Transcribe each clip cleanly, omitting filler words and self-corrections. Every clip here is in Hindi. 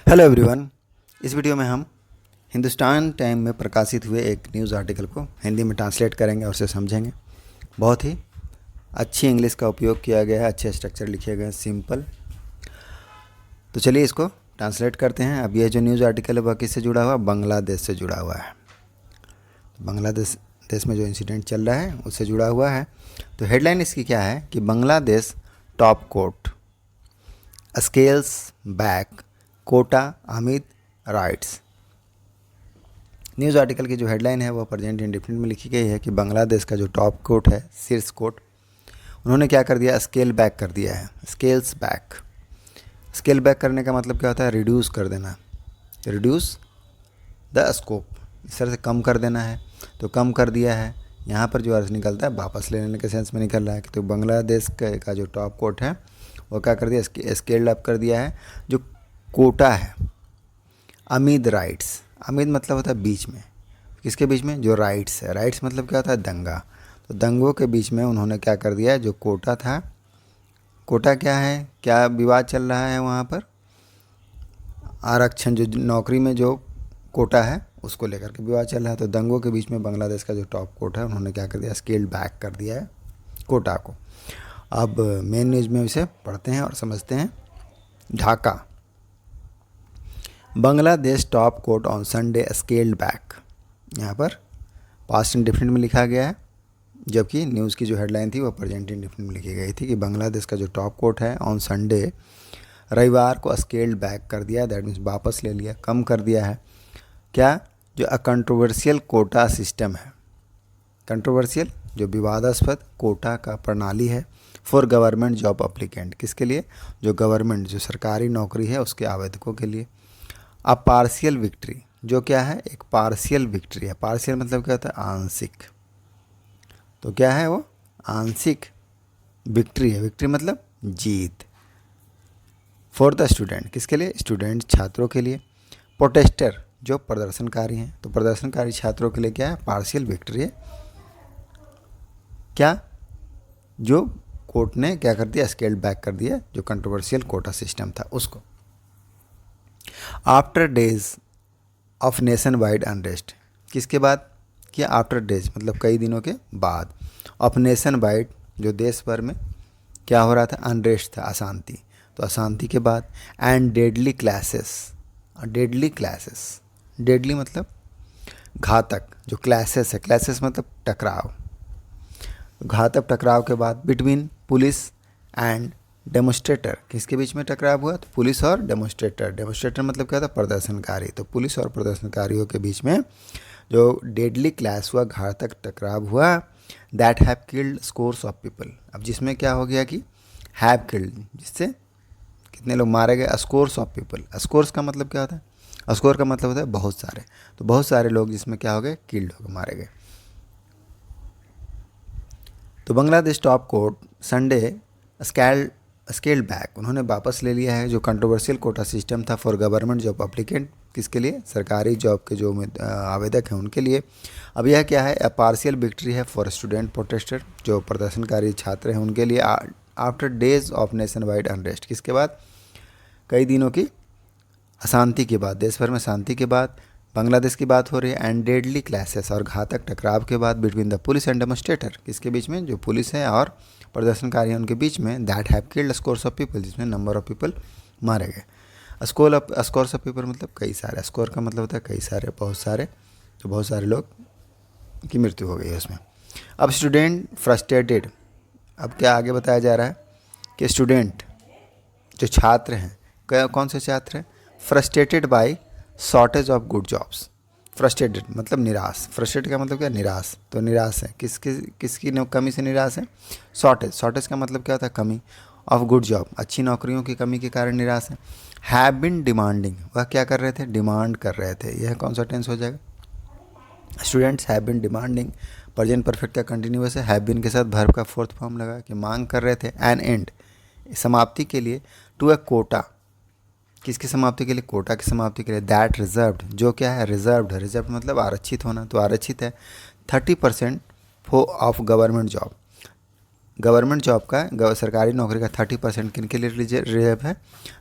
Hello everyone. इस वीडियो में हम हिंदुस्तान टाइम में प्रकाशित हुए एक न्यूज़ आर्टिकल को हिंदी में ट्रांसलेट करेंगे और उसे समझेंगे। बहुत ही अच्छी इंग्लिश का उपयोग किया गया है, अच्छे स्ट्रक्चर लिखे गए हैं, सिंपल। तो चलिए इसको ट्रांसलेट करते हैं। अब यह जो न्यूज़ आर्टिकल है वह किससे जुड़ा हुआ? बांग्लादेश से जुड़ा हुआ है। तो बांग्लादेश में जो इंसिडेंट चल रहा है उससे जुड़ा हुआ है। तो हेडलाइन इसकी क्या है कि Bangladesh top court scales back quota amid riots. News article की जो हेडलाइन है वह प्रेजेंट इंडेफिनिट में लिखी गई है कि बांग्लादेश का जो टॉप कोर्ट है, शीर्ष कोर्ट, उन्होंने क्या कर दिया? स्केल बैक कर दिया है। स्केल्स बैक, स्केल बैक करने का मतलब क्या होता है? रिड्यूस कर देना, रिड्यूस द स्कोप, इस तरह से कम कर देना है। तो कम कर दिया है, यहाँ पर जो अर्थ निकलता है वापस ले लेने के सेंस में निकल रहा है। तो बांग्लादेश का जो टॉप कोर्ट है वो क्या कर दिया? स्केल्ड अप कर दिया है। जो कोटा है, अमीद राइट्स, अमीद मतलब होता है बीच में, किसके बीच में? जो राइट्स है। राइट्स मतलब क्या होता है? दंगा। तो दंगों के बीच में उन्होंने क्या कर दिया? जो कोटा था, कोटा क्या है, क्या विवाद चल रहा है वहाँ पर? आरक्षण, जो नौकरी में जो कोटा है उसको लेकर के विवाद चल रहा है। तो दंगों के बीच में बांग्लादेश का जो टॉप कोर्ट है उन्होंने क्या कर दिया? स्केल बैक कर दिया है कोटा को। अब मेन न्यूज़ में इसे पढ़ते हैं और समझते हैं। Dhaka, Bangladesh top court on Sunday scaled back. यहाँ पर पास्ट इंडेफिनिट में लिखा गया है, जबकि न्यूज़ की जो हेडलाइन थी वो प्रेजेंट इंडेफिनिट में लिखी गई थी कि बांग्लादेश का जो टॉप कोर्ट है ऑन संडे, रविवार को स्केल्ड बैक कर दिया, दैट मीन्स वापस ले लिया, कम कर दिया है। क्या? जो कंट्रोवर्शियल कोटा सिस्टम है, कंट्रोवर्शियल जो विवादास्पद कोटा का प्रणाली है फॉर गवर्नमेंट जॉब अप्लीकेंट, किसके लिए? जो गवर्नमेंट, जो सरकारी नौकरी है उसके आवेदकों के लिए। अ पार्शियल विक्ट्री, जो क्या है? एक पार्शियल विक्ट्री है। पार्शियल मतलब क्या होता है? आंशिक। तो क्या है वो? आंशिक विक्ट्री है। विक्ट्री मतलब जीत। फॉर द स्टूडेंट, किसके लिए? स्टूडेंट, छात्रों के लिए। प्रोटेस्टर, जो प्रदर्शनकारी हैं, तो प्रदर्शनकारी छात्रों के लिए क्या है? पार्शियल विक्ट्री है। क्या? जो कोर्ट ने क्या कर दिया? स्केल्ड बैक कर दिया, जो कंट्रोवर्शियल कोटा सिस्टम था उसको। After days of nation wide unrest, किसके बाद किया? आफ्टर डेज मतलब कई दिनों के बाद। ऑफ नेशन वाइड, जो देश भर में क्या हो रहा था? अनरेस्ट था, अशांति। तो अशांति के बाद। एंड डेडली क्लैसेस, डेडली क्लैसेस, डेडली मतलब घातक, जो क्लैसेस है, क्लैसेस मतलब टकराव, घातक टकराव के बाद बिटवीन पुलिस एंड डेमोस्ट्रेटर, किसके बीच में टकराव हुआ? तो पुलिस और डेमोस्ट्रेटर। डेमोस्ट्रेटर मतलब क्या था? प्रदर्शनकारी। तो पुलिस और प्रदर्शनकारियों के बीच में जो डेडली क्लैश हुआ, घातक टकराव हुआ, that have killed scores of people. अब जिसमें क्या हो गया कि हैव किल्ड, जिससे कितने लोग मारे गए? Scores of people. स्कोर्स का मतलब क्या होता है? स्कोर का मतलब होता है बहुत सारे। तो बहुत सारे लोग जिसमें क्या हो गए? किल्ड हो गए, मारे गए। तो Bangladesh top court Sunday scaled back, उन्होंने वापस ले लिया है जो कंट्रोवर्शियल कोटा सिस्टम था फॉर गवर्नमेंट जॉब अप्लीकेंट, किसके लिए? सरकारी जॉब के जो आवेदक हैं उनके लिए। अब यह क्या है? पार्शियल विक्ट्री है फॉर स्टूडेंट प्रोटेस्टर, जो प्रदर्शनकारी छात्र हैं उनके लिए। After days of nation wide unrest, किसके बाद? कई दिनों की अशांति के बाद, देश भर में शांति के बाद बांग्लादेश की बात हो रही है। एंड डेडली क्लैशेस, और घातक टकराव के बाद between the police and demonstrator, किसके बीच में? जो पुलिस है और प्रदर्शनकारी हैं उनके बीच में। That have killed scores of people, जिसमें नंबर ऑफ पीपल मारे गए। स्कोर्स ऑफ पीपल मतलब कई सारे। स्कोर का मतलब होता है कई सारे, बहुत सारे। तो बहुत सारे लोग की मृत्यु हो गई है उसमें। अब स्टूडेंट फ्रस्ट्रेटेड, अब क्या आगे बताया जा रहा है कि स्टूडेंट, जो छात्र हैं, कौन से छात्र हैं? Frustrated by shortage of good jobs. Frustrated मतलब निराश। फ्रस्ट्रेटेड का मतलब क्या? निराश। तो निराश है, किसकी कमी से निराश है? शॉर्टेज। शॉर्टेज का मतलब क्या होता है? कमी। ऑफ गुड जॉब, अच्छी नौकरियों की कमी के कारण निराश है। हैव बिन डिमांडिंग, वह क्या कर रहे थे? डिमांड कर रहे थे। यह कौन सा टेंस हो जाएगा? Students have been demanding, present perfect का कंटिन्यूअस है, हैव बिन के साथ वर्ब का फोर्थ फॉर्म लगा कि मांग कर रहे थे। एन एंड, समाप्ति के लिए। टू अ कोटा, किसकी समाप्ति के लिए? कोटा की समाप्ति के लिए। दैट रिजर्व्ड, जो क्या है? रिजर्व्ड है। रिजर्व्ड मतलब आरक्षित होना, तो आरक्षित है 30% of government job. Government job का, सरकारी नौकरी का 30% किन के लिए रिजर्व है?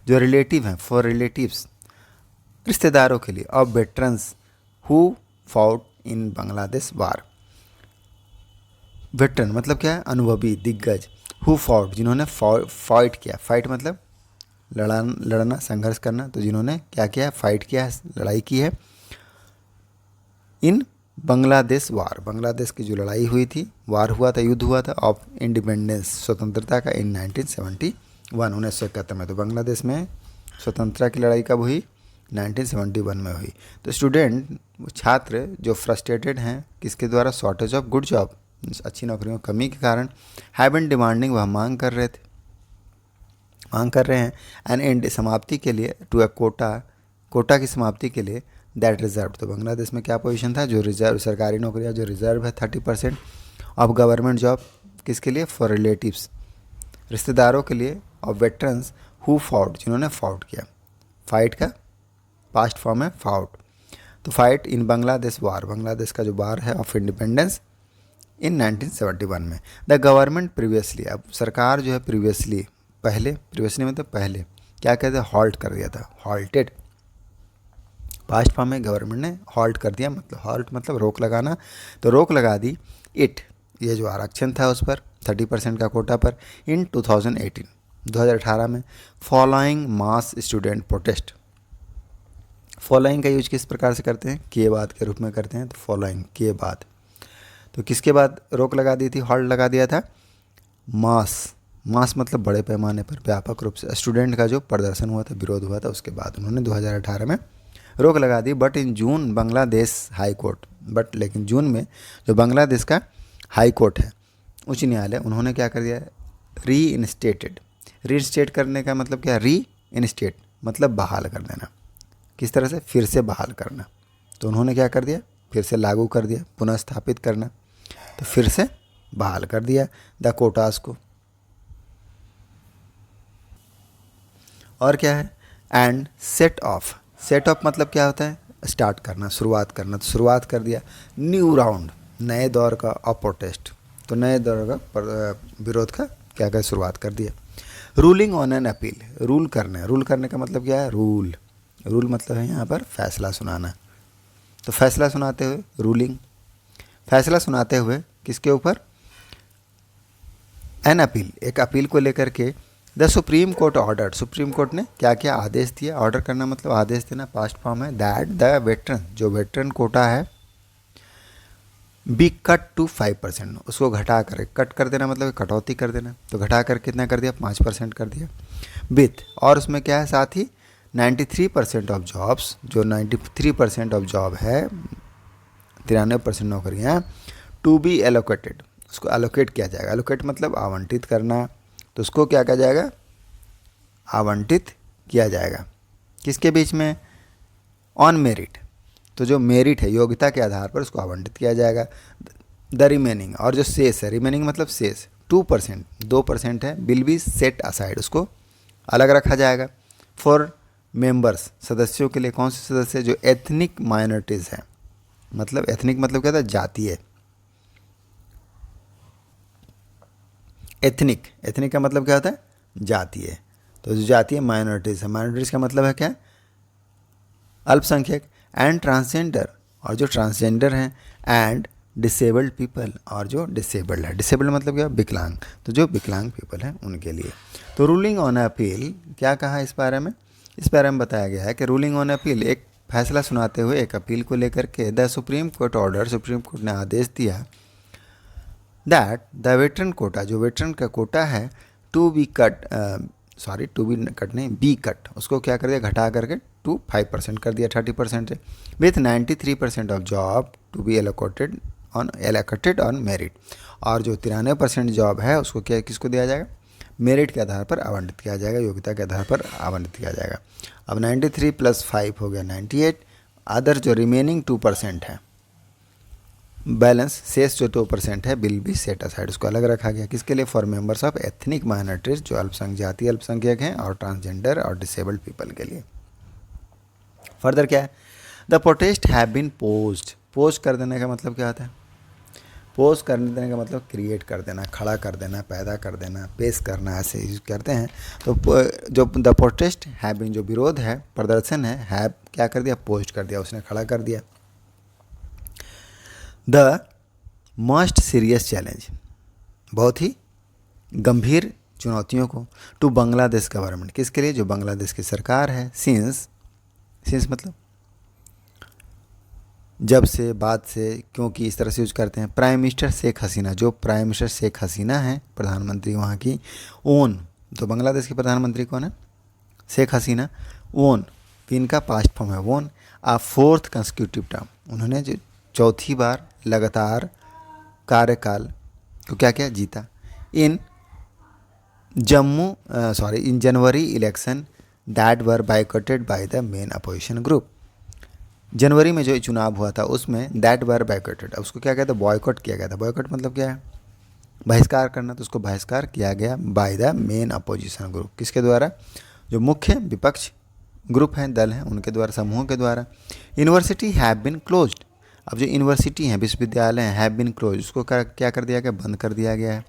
जो रिलेटिव हैं, फॉर रिलेटिव्स, रिश्तेदारों के लिए, of veterans who fought in Bangladesh war. Veteran मतलब क्या है, अनुभवी, दिग्गज। हु फॉट, जिन्होंने फाइट किया, फाइट मतलब लड़ना, संघर्ष करना, तो जिन्होंने क्या किया, फाइट किया है, लड़ाई की है। इन बांग्लादेश वार, बांग्लादेश की जो लड़ाई हुई थी, वार हुआ था, युद्ध हुआ था, ऑफ इंडिपेंडेंस, स्वतंत्रता का, इन 1971, 1971 में। तो बांग्लादेश में स्वतंत्रता की लड़ाई कब हुई, 1971 में हुई। तो स्टूडेंट, छात्र जो फ्रस्ट्रेटेड हैं किसके द्वारा, शॉर्टेज ऑफ गुड जॉब, अच्छी नौकरियों की कमी के कारण, हैव बीन डिमांडिंग, वह मांग कर रहे हैं, एन एंड, समाप्ति के लिए, टू अ कोटा की समाप्ति के लिए, दैट रिजर्व। तो बांग्लादेश में क्या पोजीशन था, जो रिजर्व, सरकारी नौकरियां जो रिजर्व है 30% ऑफ गवर्नमेंट जॉब, किसके लिए, फॉर रिलेटिव्स, रिश्तेदारों के लिए, ऑफ वेटरन्स हु फॉट, जिन्होंने फॉट किया। फाइट का पास्ट फॉर्म है फाउट। तो फाइट इन बांग्लादेश वार, बांग्लादेश का जो वार है ऑफ इंडिपेंडेंस इन 1971 में। द गवर्नमेंट प्रीवियसली, अब सरकार जो है प्रीवियसली, प्रीवियसली मतलब पहले, क्या कहते हैं, हॉल्ट कर दिया था, हॉल्टेड, पास्ट फॉर्म में गवर्नमेंट ने हॉल्ट कर दिया, मतलब हॉल्ट मतलब रोक लगाना, तो रोक लगा दी इट, ये जो आरक्षण था उस पर 30% का कोटा पर, इन 2018 में, फॉलोइंग मास स्टूडेंट प्रोटेस्ट। फॉलोइंग का यूज किस प्रकार से करते हैं, के बाद के रूप में करते हैं, तो फॉलोइंग के बाद, तो किसके बाद रोक लगा दी थी, हॉल्ट लगा दिया था, मास मतलब बड़े पैमाने पर, व्यापक रूप से, स्टूडेंट का जो प्रदर्शन हुआ था, विरोध हुआ था, उसके बाद उन्होंने 2018 में रोक लगा दी। But in June Bangladesh high court, but लेकिन जून में जो बांग्लादेश का हाई कोर्ट है, उच्च न्यायालय, उन्होंने क्या कर दिया, रीइंस्टेट करने का मतलब क्या, रीइंस्टेट मतलब बहाल कर देना, किस तरह से, फिर से बहाल करना। तो उन्होंने क्या कर दिया, फिर से लागू कर दिया, पुनः स्थापित करना, तो फिर से बहाल कर दिया द कोटास को। और क्या है, एंड सेट ऑफ मतलब क्या होता है, स्टार्ट करना, शुरुआत करना, तो शुरुआत कर दिया न्यू राउंड, नए दौर का ऑफ प्रोटेस्ट, तो नए दौर का विरोध का क्या क्या शुरुआत कर दिया। Ruling on an appeal, rule करने का मतलब क्या है, रूल मतलब है यहाँ पर फैसला सुनाना, तो फैसला सुनाते हुए रूलिंग, फैसला सुनाते हुए किसके ऊपर, एन अपील, एक अपील को लेकर के, the supreme court order, supreme court ने क्या क्या आदेश दिया, ऑर्डर करना मतलब आदेश देना, पास्ट फॉर्म है, दैट द वेटरन, जो वेटरन कोटा है, बी कट टू 5%, उसको घटा कर, कट कर देना मतलब कटौती कर देना, तो घटा कर कितना कर दिया, 5% कर दिया, विथ, और उसमें क्या है साथ ही 93% ऑफ जॉब्स, जो 93% ऑफ जॉब है, 93% नौकरियाँ, टू बी एलोकेटेड, उसको एलोकेट किया जाएगा, एलोकेट मतलब आवंटित करना, तो उसको क्या किया जाएगा, आवंटित किया जाएगा, किसके बीच में, ऑन मेरिट, तो जो मेरिट है, योग्यता के आधार पर उसको आवंटित किया जाएगा। द रिमेनिंग, और जो शेष है, रिमेनिंग मतलब शेष, 2% है, विल बी सेट असाइड, उसको अलग रखा जाएगा, फॉर मेंबर्स, सदस्यों के लिए, कौन से सदस्य, जो एथनिक माइनॉरिटीज़ हैं, मतलब एथनिक मतलब क्या था, जातीय, एथनिक का मतलब क्या होता है, जातीय, तो जो जातीय माइनॉरिटीज़ है, माइनॉरिटीज़ का मतलब है क्या, अल्पसंख्यक, एंड ट्रांसजेंडर, और जो ट्रांसजेंडर हैं, एंड डिसेबल्ड पीपल, और जो डिसेबल्ड है, डिसेबल्ड मतलब क्या, विकलांग, तो जो विकलांग पीपल हैं उनके लिए। तो रूलिंग ऑन अपील क्या कहा इस बारे में, बताया गया है कि रूलिंग ऑन अपील, एक फैसला सुनाते हुए एक अपील को लेकर के, the supreme court order, supreme court ने आदेश दिया, दैट द वेटरन कोटा, जो वेटरन का कोटा है, टू बी कट नहीं, बी कट, उसको क्या कर दिया, घटा करके टू 5% कर दिया, 30% से, with 93% of job to be allocated on merit, और जो 93% जॉब है उसको क्या, किसको दिया जाएगा, मेरिट के आधार पर आवंटित किया जाएगा, योग्यता के आधार पर आवंटित किया जाएगा। अब 93 + 5 हो गया 98, अदर जो रिमेनिंग 2% है, बैलेंस शेष जो 2% है, विल बी सेट असाइड, उसको अलग रखा गया, किसके लिए, for members of ethnic minorities, जो जातीय अल्पसंख्यक हैं, और ट्रांसजेंडर और डिसेबल्ड पीपल के लिए। फर्दर क्या है, the protest have been post कर देने का मतलब क्या होता है, पोज करने देने का मतलब क्रिएट कर देना, खड़ा कर देना, पैदा कर देना, पेश करना, ऐसे यूज करते हैं। तो जो द प्रोटेस्ट हैव बीन, जो विरोध है, प्रदर्शन है, हैव क्या कर दिया, पोस्ट कर दिया, उसने खड़ा कर दिया। द मोस्ट सीरियस चैलेंज, बहुत ही गंभीर चुनौतियों को, टू बांग्लादेश गवर्नमेंट, किसके लिए, जो बांग्लादेश की सरकार है, सिंस मतलब जब से, बाद से, क्योंकि इस तरह से यूज करते हैं। प्राइम मिनिस्टर शेख हसीना, जो प्राइम मिनिस्टर शेख हसीना है, प्रधानमंत्री वहाँ की, ओन, तो बांग्लादेश की प्रधानमंत्री कौन है, शेख हसीना, ओन, इनका पास्ट फॉर्म है ओन, आ फोर्थ कंसिक्यूटिव टर्म, उन्होंने जो चौथी बार लगातार कार्यकाल को क्या किया, जीता। In in January election that were boycotted by the main opposition group, जनवरी में जो चुनाव हुआ था उसमें दैट वर बाइकॉटेड, उसको क्या कहता है, बॉयकॉट किया गया था। बॉयकॉट मतलब क्या है, बहिष्कार करना, तो उसको बहिष्कार किया गया bye the main opposition group, किसके द्वारा, जो मुख्य विपक्ष ग्रुप हैं, दल हैं, उनके द्वारा, समूहों के द्वारा। यूनिवर्सिटी हैव बिन क्लोज्ड, अब जो यूनिवर्सिटी हैं, विश्वविद्यालय हैं, हैव बिन क्लोज, उसको क्या कर दिया गया, बंद कर दिया गया है।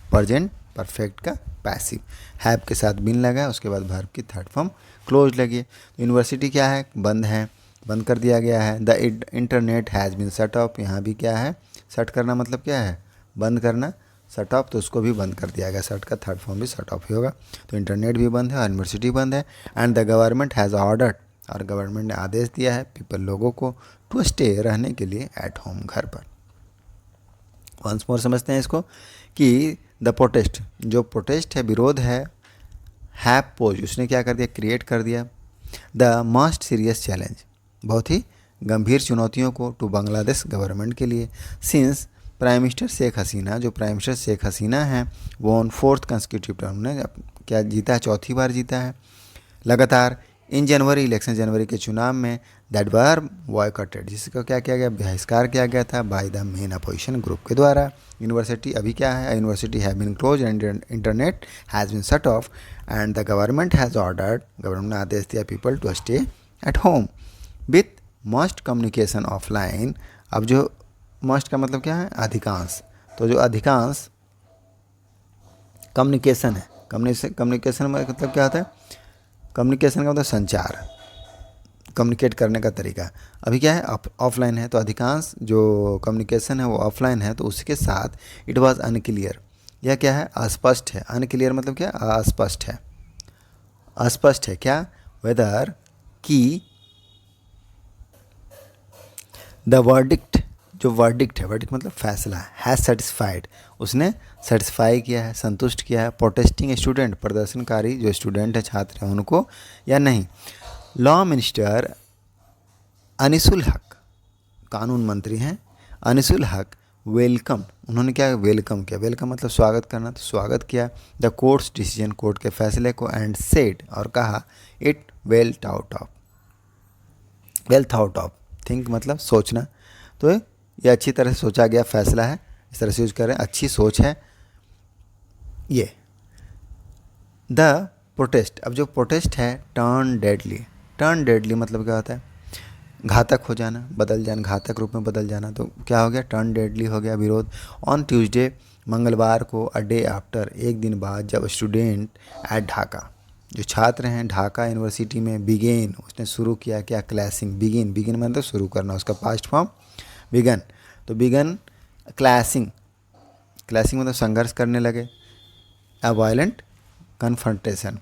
प्रेजेंट परफेक्ट का पैसिव, हैव के साथ बिन लगा है, उसके बाद वर्ब की थर्ड फॉर्म क्लोज लगी। यूनिवर्सिटी क्या है, बंद है, बंद कर दिया गया है। The internet has been shut off, यहाँ भी क्या है, शट करना मतलब क्या है, बंद करना, शट ऑफ, तो उसको भी बंद कर दिया गया, शट का थर्ड फॉर्म भी शट ऑफ ही होगा। तो इंटरनेट भी बंद है और यूनिवर्सिटी बंद है। And the government has ordered, और गवर्नमेंट ने आदेश दिया है, पीपल, लोगों को, टू स्टे, रहने के लिए, एट होम, घर पर। वंस मोर समझते हैं इसको कि द प्रोटेस्ट, जो प्रोटेस्ट है, विरोध है, हैव पोज, उसने क्या कर दिया, क्रिएट कर दिया। द मोस्ट सीरियस चैलेंज, बहुत ही गंभीर चुनौतियों को, टू बांग्लादेश गवर्नमेंट के लिए, since prime minister Sheikh Hasina, जो प्राइम मिनिस्टर शेख हसीना हैं, वो ऑन फोर्थ कंसिक्यूटिव टर्म ने क्या जीता है, चौथी बार जीता है लगातार। इन जनवरी इलेक्शन, जनवरी के चुनाव में, दैट वर बॉयकॉटेड, जिसका क्या किया गया, बहिष्कार किया गया था, by the main opposition group के द्वारा। यूनिवर्सिटी अभी क्या है, university have been close and internet has been shut off and the government has ordered, government ने आदेश दिया, people to stay at home with most communication offline. अब जो मोस्ट का मतलब क्या है, अधिकांश, तो जो अधिकांश कम्युनिकेशन है, कम्युनिकेशन में मतलब क्या होता है, कम्युनिकेशन का मतलब संचार, कम्युनिकेट करने का तरीका। अभी क्या है, ऑफलाइन है, तो अधिकांश जो कम्युनिकेशन है वो ऑफलाइन है, तो उसके साथ इट वाज अनक्लियर, यह क्या है, अस्पष्ट है। अनक्लियर मतलब क्या, अस्पष्ट है, अस्पष्ट है क्या, वेदर की द वर्डिक्ट, जो वर्डिक्ट है, वर्डिक्ट मतलब फैसला, हैज़ सेटिस्फाइड, उसने सेटिस्फाई किया है, संतुष्ट किया है, प्रोटेस्टिंग स्टूडेंट, प्रदर्शनकारी जो स्टूडेंट है, छात्र हैं, उनको या नहीं। लॉ मिनिस्टर अनिसुल हक, कानून मंत्री हैं, अनिसुल हक, वेलकम, उन्होंने क्या वेलकम किया, वेलकम मतलब स्वागत करना, तो स्वागत किया द कोर्ट्स डिसीजन, कोर्ट के फैसले को, एंड सेड, और कहा, it well thought of, think मतलब सोचना, तो ये अच्छी तरह से सोचा गया फैसला है, इस तरह से यूज कर रहे हैं, अच्छी सोच है ये। द प्रोटेस्ट, अब जो प्रोटेस्ट है, टर्न डेडली मतलब क्या होता है, घातक हो जाना, बदल जाना, घातक रूप में बदल जाना, तो क्या हो गया, टर्न डेडली हो गया, विरोध। ऑन ट्यूसडे, मंगलवार को, अ डे आफ्टर, एक दिन बाद, जब स्टूडेंट एट ढाका, जो छात्र हैं ढाका यूनिवर्सिटी में, बिगेन, उसने शुरू किया क्या, क्लासिंग, बिगिन मतलब शुरू करना, उसका पास्ट फॉर्म बिगन, तो बिगन क्लासिंग मतलब संघर्ष करने लगे, अ वायलेंट कन्फ्रंटेशन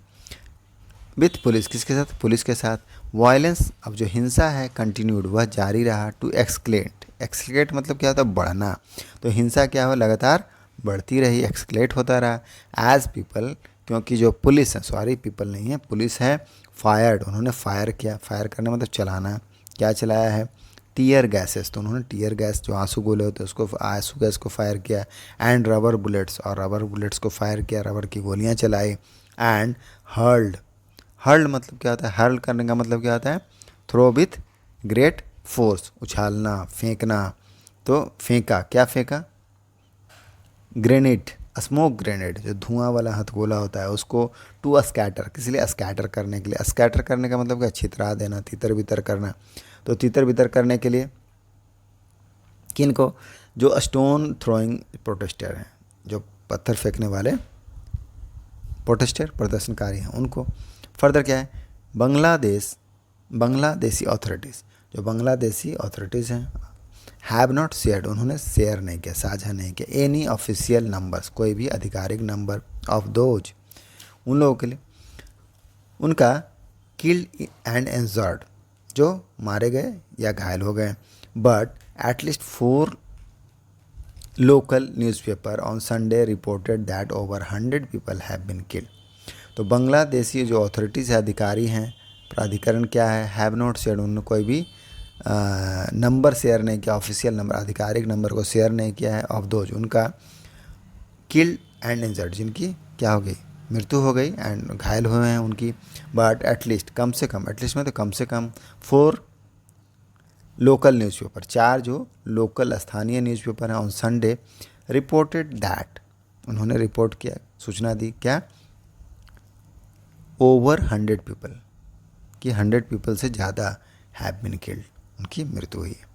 विथ पुलिस, किसके साथ, पुलिस के साथ। वायलेंस, अब जो हिंसा है, कंटिन्यूड, वह जारी रहा, टू एक्सक्लेट मतलब क्या होता है, बढ़ना, तो हिंसा क्या हो, लगातार बढ़ती रही, एक्सक्लेट होता रहा। एज पीपल, क्योंकि जो पुलिस है, सॉरी पीपल नहीं है, पुलिस है, फायर्ड, उन्होंने फायर किया, फायर करना मतलब चलाना, क्या चलाया है, टीयर गैसेस, तो उन्होंने टीयर गैस, जो आंसू गोले होते हैं, उसको, आंसू गैस को फायर किया। एंड रबर बुलेट्स, और रबर बुलेट्स को फायर किया, रबर की गोलियां चलाई। एंड हर्ल्ड मतलब क्या होता है, हर्ल करने का मतलब क्या होता है, थ्रो विथ ग्रेट फोर्स, उछालना, फेंकना, तो फेंका, क्या फेंका, ग्रेनेड, स्मोक ग्रेनेड, जो धुआं वाला हथगोला होता है, उसको, टू स्कैटर, किस लिए, स्कैटर करने के लिए। स्कैटर करने का मतलब क्या, छितरा देना, तितर बितर करना, तो तितर बितर करने के लिए किनको, जो स्टोन थ्रोइंग प्रोटेस्टर हैं, जो पत्थर फेंकने वाले प्रोटेस्टर प्रदर्शनकारी हैं उनको। फर्दर क्या है, बांग्लादेशी अथॉरिटीज़, जो बांग्लादेशी अथॉरिटीज़ हैं, हैव नॉट शेयर्ड, उन्होंने शेयर नहीं किया, साझा नहीं किया, एनी ऑफिशियल नंबर्स, कोई भी आधिकारिक नंबर ऑफ दोज, उन लोगों के लिए, उनका किल्ड एंड इंजर्ड, जो मारे गए या घायल हो गए। But at least 4 local newspaper on Sunday reported that over 100 people have been killed. तो बांग्लादेशी जो अथॉरिटीज़ है, अधिकारी हैं, प्राधिकरण क्या है, हैव नॉट शेयर, उन्होंने कोई भी नंबर शेयर नहीं किया, ऑफिशियल नंबर, आधिकारिक नंबर को शेयर नहीं किया है, ऑफ दोज, उनका किल्ड एंड इंजर्ड, जिनकी क्या हो गई, मृत्यु हो गई, एंड घायल हुए हैं उनकी। बट एटलीस्ट, कम से कम, एटलीस्ट में तो कम से कम 4 लोकल न्यूज़पेपर, 4 जो लोकल स्थानीय न्यूज़पेपर हैं, ऑन संडे रिपोर्टेड दैट, उन्होंने रिपोर्ट किया, सूचना दी, क्या, ओवर 100 पीपल, कि 100 पीपल से ज़्यादा हैव बीन किल्ड, उनकी मृत्यु हुई है।